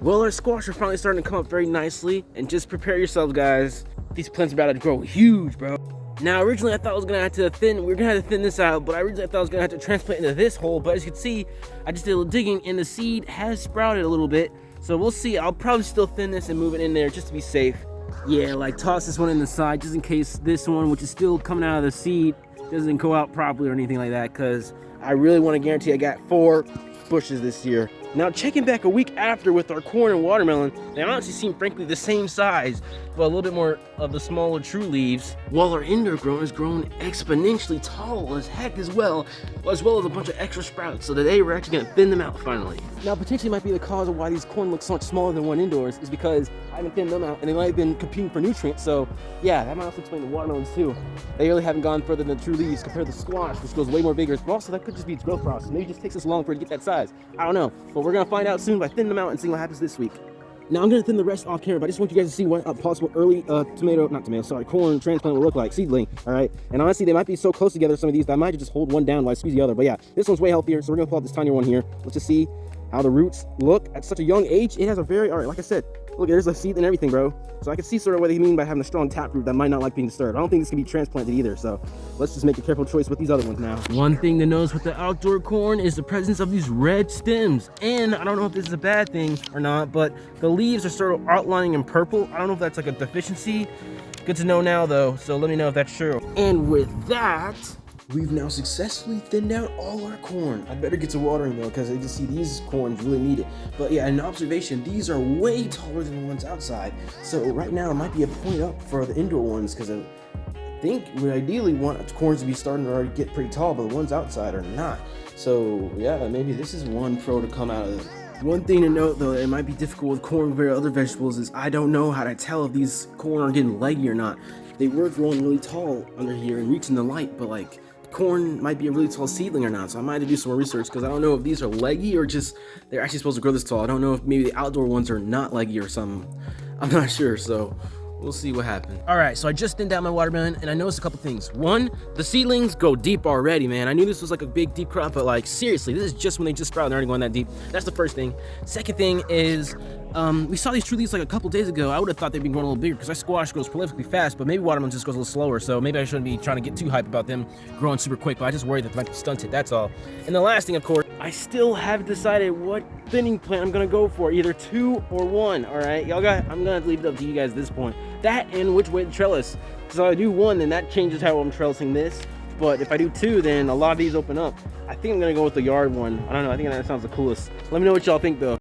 Well, our squash are finally starting to come up very nicely, and just prepare yourselves, guys. These plants are about to grow huge, bro. Now, originally I thought I was gonna have to thin this out, but I thought I was gonna have to transplant into this hole. But as you can see, I just did a little digging, and the seed has sprouted a little bit. So we'll see. I'll probably still thin this and move it in there just to be safe. Yeah, like toss this one in the side just in case this one, which is still coming out of the seed, doesn't go out properly or anything like that, because I really want to guarantee I got 4 bushes this year. Now, checking back a week after with our corn and watermelon, they honestly seem frankly the same size, but a little bit more of the smaller true leaves, while our indoor grown has grown exponentially tall as heck as well as a bunch of extra sprouts. So today we're actually gonna thin them out finally. Now, potentially might be the cause of why these corn look so much smaller than one indoors is because I haven't thinned them out and they might have been competing for nutrients. So yeah, that might also explain the watermelons too. They really haven't gone further than the true leaves compared to the squash, which grows way more vigorous, but also that could just be its growth process. Maybe it just takes us long for it to get that size. I don't know, but we're gonna find out soon by thinning them out and seeing what happens this week. Now I'm gonna thin the rest off camera, but I just want you guys to see what a possible early corn transplant will look like, seedling, all right? And honestly, they might be so close together, some of these, that I might just hold one down while I squeeze the other. But yeah, this one's way healthier, so we're gonna pull out this tinier one here. Let's just see how the roots look at such a young age. It has a very, all right, like I said, look, there's a seed and everything, bro. So I can see sort of what they mean by having a strong taproot that might not like being disturbed. I don't think this can be transplanted either, so let's just make a careful choice with these other ones now. One thing to notice with the outdoor corn is the presence of these red stems. And I don't know if this is a bad thing or not, but the leaves are sort of outlining in purple. I don't know if that's like a deficiency. Good to know now though, so let me know if that's true. And with that, we've now successfully thinned out all our corn. I better get to watering though, because I just see these corns really need it. But yeah, an observation, these are way taller than the ones outside. So right now it might be a point up for the indoor ones, because I think we ideally want corns to be starting to already get pretty tall, but the ones outside are not. So yeah, maybe this is one pro to come out of it. One thing to note though, it might be difficult with corn compared to other vegetables, is I don't know how to tell if these corn are getting leggy or not. They were growing really tall under here and reaching the light, but like, corn might be a really tall seedling or not, so I might have to do some more research, because I don't know if these are leggy or just they're actually supposed to grow this tall. I don't know if maybe the outdoor ones are not leggy or something. I'm not sure, so we'll see what happens. All right, so I just thinned out my watermelon, and I noticed a couple things. One, the seedlings go deep already, man. I knew this was like a big deep crop, but like seriously, this is just when they just sprouted. They're already going that deep. That's the first thing. Second thing is, we saw these true leaves like a couple days ago. I would have thought they'd been growing a little bigger, because our squash grows prolifically fast, but maybe watermelon just goes a little slower, so maybe I shouldn't be trying to get too hyped about them growing super quick, but I just worry that they might be stunted, that's all. And the last thing, of course, I still haven't decided what thinning plant I'm gonna go for, either 2 or 1, all right? I'm gonna leave it up to you guys at this point. That and which way to trellis, because if I do 1, then that changes how I'm trellising this. But if I do 2, then a lot of these open up. I think I'm gonna go with the yard one. I don't know, I think that sounds the coolest. Let me know what y'all think though.